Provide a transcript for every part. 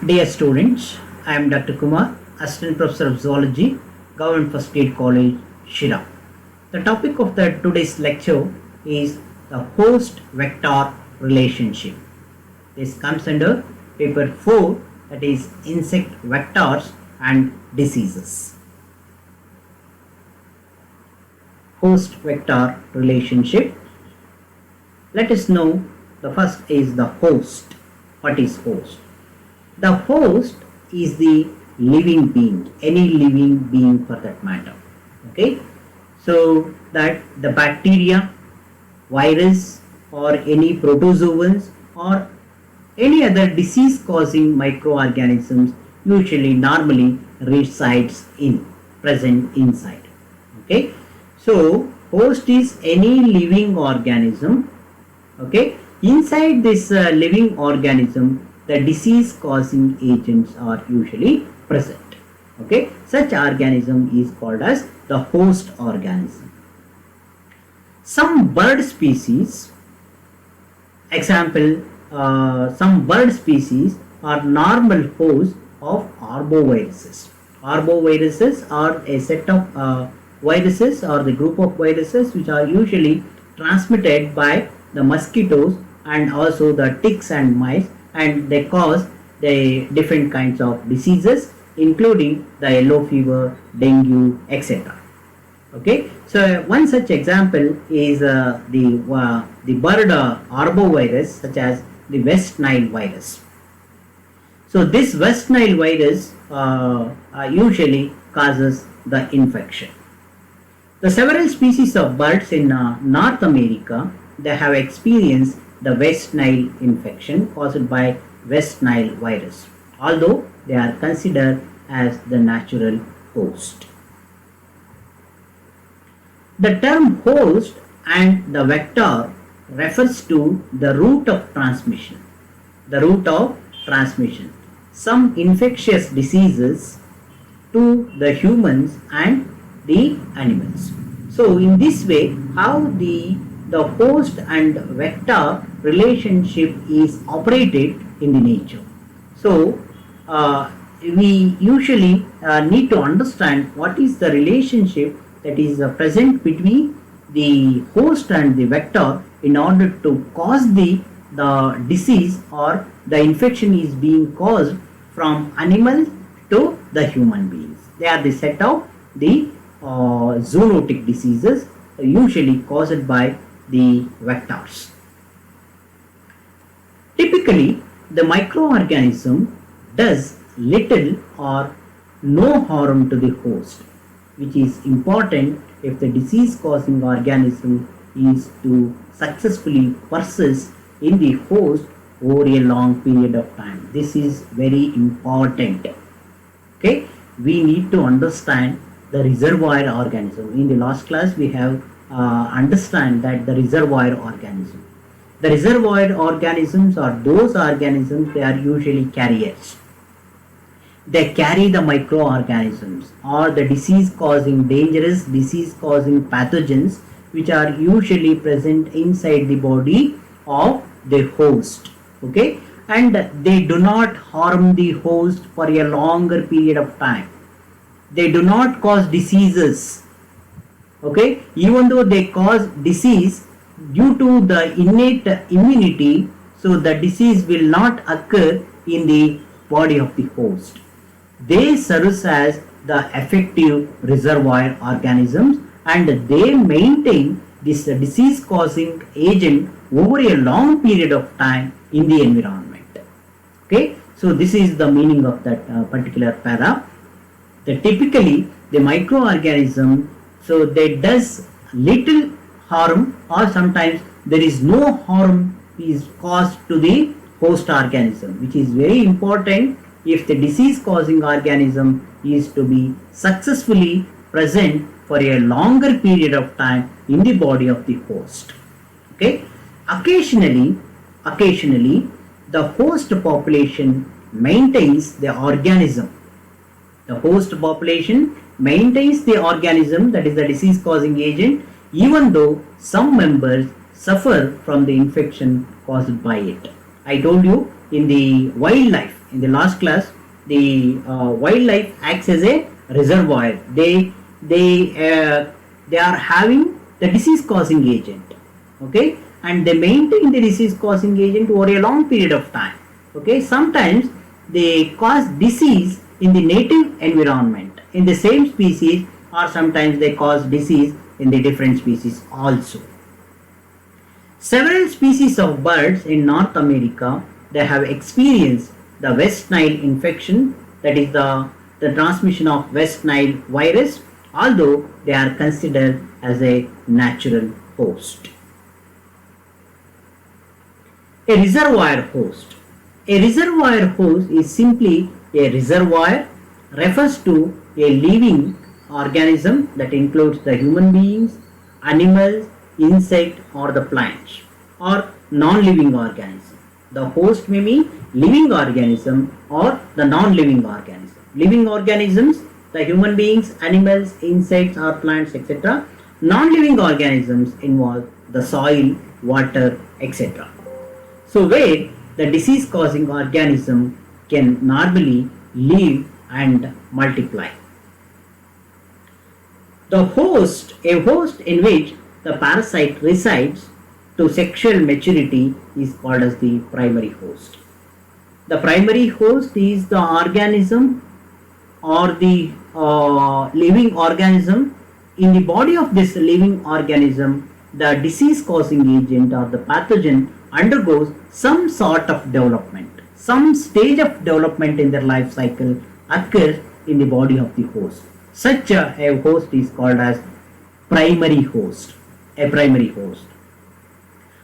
Dear students, I am Dr. Kumar, Assistant Professor of Zoology, Government First Aid College, Shillong. The topic of today's lecture is the host-vector relationship. This comes under paper 4, that is insect vectors and diseases. Host-vector relationship. Let us know the first is the host. What is host? The host is the living being, any living being for that matter. Okay, so that the bacteria, virus, or any protozoans or any other disease causing microorganisms usually normally resides present inside. Okay, so host is any living organism. Okay, inside this living organism, the disease causing agents are usually present. Okay, such organism is called as the host organism. Some bird species, example, some bird species are normal hosts of arboviruses. Arboviruses are a set of viruses or the group of viruses which are usually transmitted by the mosquitoes and also the ticks and mice, and they cause the different kinds of diseases including the yellow fever, dengue, etc. Okay, so one such example is the bird arbovirus, such as the West Nile virus. So this West Nile virus usually causes the infection. The several species of birds in North America, they have experienced the West Nile infection caused by West Nile virus, although they are considered as the natural host. The term host and the vector refers to the route of transmission. The route of transmission. Some infectious diseases to the humans and the animals. So in this way, how the host and vector relationship is operated in the nature. So we usually need to understand what is the relationship that is present between the host and the vector in order to cause the disease or the infection is being caused from animal to the human beings. They are the set of the zoonotic diseases usually caused by the vectors. Typically, the microorganism does little or no harm to the host, which is important if the disease causing organism is to successfully persist in the host over a long period of time. This is very important. Okay, we need to understand the reservoir organism. In the last class we have understand that the reservoir organism. The reservoir organisms are those organisms, they are usually carriers. They carry the microorganisms or the disease causing, dangerous disease causing pathogens which are usually present inside the body of the host. Okay, and they do not harm the host for a longer period of time. They do not cause diseases. Okay, even though they cause disease due to the innate immunity, so the disease will not occur in the body of the host. They serve as the effective reservoir organisms and they maintain this disease causing agent over a long period of time in the environment. Okay, so this is the meaning of that particular para. That typically the microorganism, so they does little harm or sometimes there is no harm is caused to the host organism, which is very important if the disease causing organism is to be successfully present for a longer period of time in the body of the host. Okay, occasionally the host population maintains the organism. The host population maintains the organism, that is the disease causing agent, even though some members suffer from the infection caused by it. I told you in the wildlife, in the last class, the wildlife acts as a reservoir. They are having the disease causing agent, okay, and they maintain the disease causing agent over a long period of time, okay. Sometimes they cause disease in the native environment in the same species, or sometimes they cause disease in the different species also. Several species of birds in North America, they have experienced the West Nile infection, that is the transmission of West Nile virus, although they are considered as a natural host. A reservoir host. A reservoir host is simply a reservoir, refers to a living organism that includes the human beings, animals, insect or the plants, or non-living organism. The host may be living organism or the non-living organism. Living organisms, the human beings, animals, insects or plants, etc. Non-living organisms involve the soil, water, etc. So where the disease causing organism can normally live and multiply. The host, a host in which the parasite resides to sexual maturity, is called as the primary host. The primary host is the organism or the living organism. In the body of this living organism, the disease causing agent or the pathogen undergoes some sort of development. Some stage of development in their life cycle occurs in the body of the host. Such a host is called as primary host, a primary host.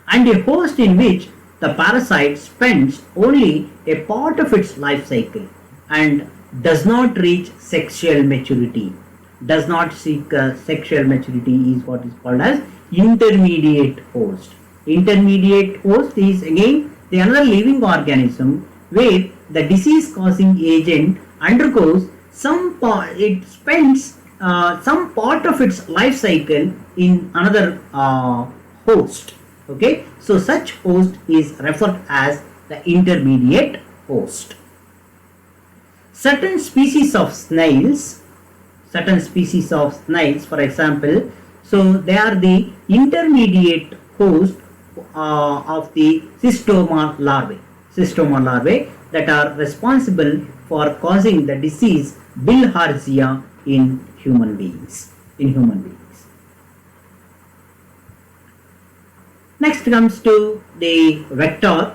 And a host in which the parasite spends only a part of its life cycle and does not reach sexual maturity. Does not seek sexual maturity is what is called as intermediate host. Intermediate host is again the another living organism where the disease causing agent undergoes some part, it spends some part of its life cycle in another host, okay. So such host is referred as the intermediate host. Certain species of snails, for example, so they are the intermediate host of the cystoma larvae that are responsible for causing the disease bilharzia in human beings. Next comes to the vector.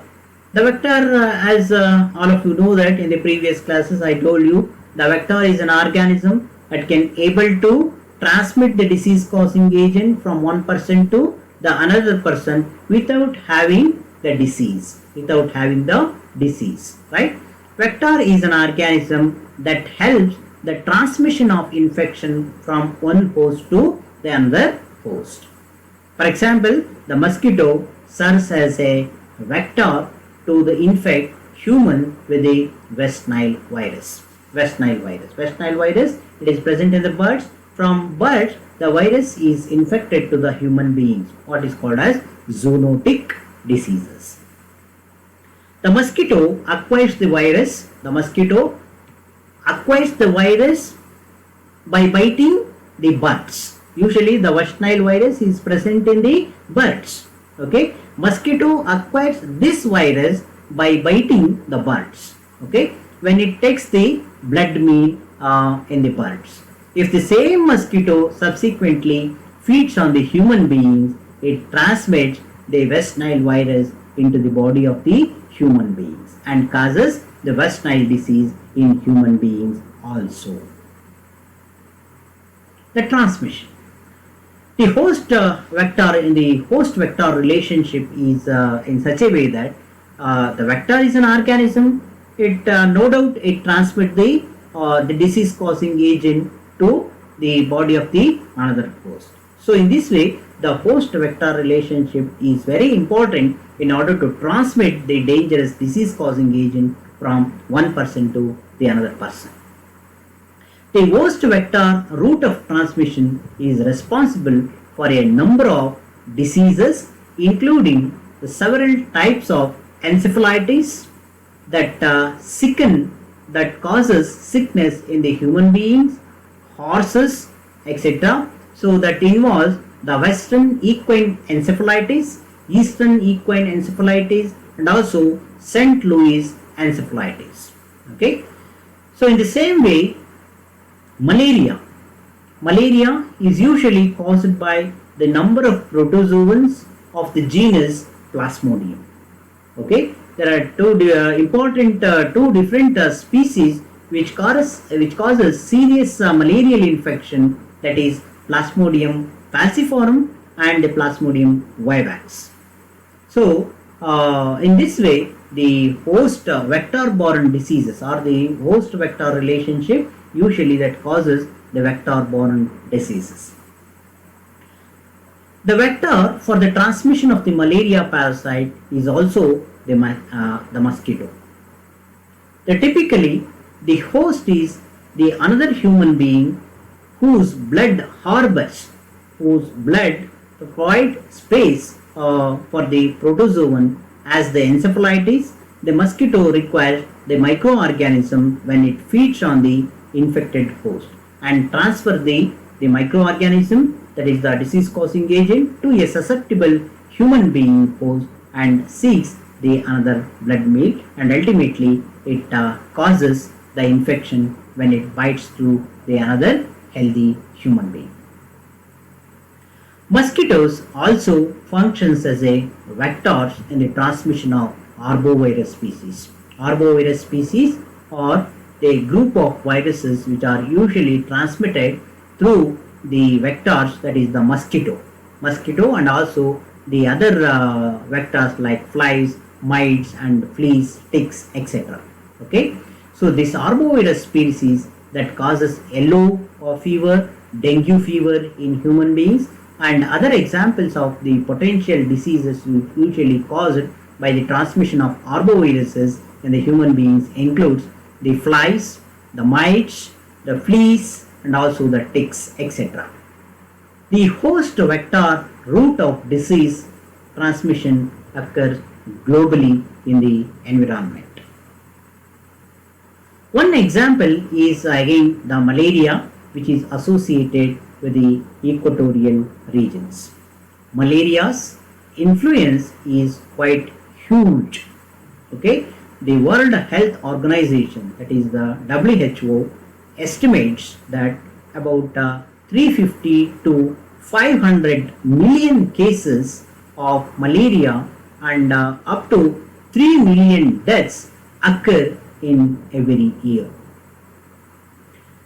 The vector, as all of you know that in the previous classes I told you, the vector is an organism that can able to transmit the disease causing agent from one person to the another person without having the disease, right? Vector is an organism that helps the transmission of infection from one host to the another host. For example, the mosquito serves as a vector to the infect human with the West Nile virus. West Nile virus, it is present in the birds. From birds, the virus is infected to the human beings, what is called as zoonotic diseases. The mosquito acquires the virus. By biting the birds. Usually the West Nile virus is present in the birds. Okay, mosquito acquires this virus by biting the birds. Okay, when it takes the blood meal in the birds. If the same mosquito subsequently feeds on the human beings, it transmits the West Nile virus into the body of the human beings and causes the West Nile disease in human beings also. The transmission. The host vector in the host vector relationship is in such a way that the vector is an organism. It no doubt it transmits the disease causing agent to the body of the another host. So in this way, the host vector relationship is very important in order to transmit the dangerous disease causing agent from one person to the another person. The host vector route of transmission is responsible for a number of diseases, including the several types of encephalitis, that that causes sickness in the human beings, horses, etc. So that involves the Western equine encephalitis, Eastern equine encephalitis, and also St. Louis encephalitis. Okay. So in the same way, malaria. Malaria is usually caused by the number of protozoans of the genus Plasmodium. Okay, there are two different species which causes serious malarial infection, that is Plasmodium falciparum and Plasmodium vivax. So in this way, the host vector-borne diseases or the host vector relationship usually that causes the vector-borne diseases. The vector for the transmission of the malaria parasite is also the mosquito. Typically, the host is the another human being whose blood harbors, whose blood provides space for the protozoan. As the encephalitis, the mosquito requires the microorganism when it feeds on the infected host and transfer the microorganism, that is the disease causing agent, to a susceptible human being host and seeks the another blood meal, and ultimately it causes the infection when it bites through the another healthy human being. Mosquitoes also functions as a vectors in the transmission of arbovirus species. Arbovirus species are a group of viruses which are usually transmitted through the vectors, that is the mosquito and also the other vectors like flies, mites and fleas, ticks, etc. Okay, so this arbovirus species that causes yellow fever, dengue fever in human beings, and other examples of the potential diseases usually caused by the transmission of arboviruses in the human beings includes the flies, the mites, the fleas, and also the ticks, etc. The host vector route of disease transmission occurs globally in the environment. One example is again the malaria, which is associated with the equatorial regions. Malaria's influence is quite huge. Okay, the World Health Organization, that is the WHO, estimates that about 350 to 500 million cases of malaria and up to 3 million deaths occur in every year.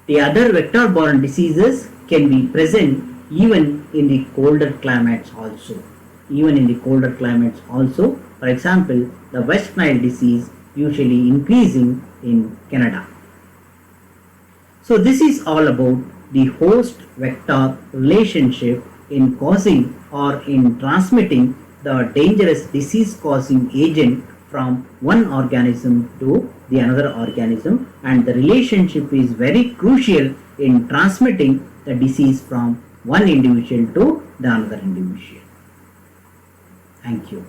The other vector-borne diseases can be present even in the colder climates also. For example, the West Nile disease usually increasing in Canada. So this is all about the host vector relationship in causing or in transmitting the dangerous disease causing agent from one organism to the another organism, and the relationship is very crucial in transmitting the disease from one individual to the another individual. Thank you.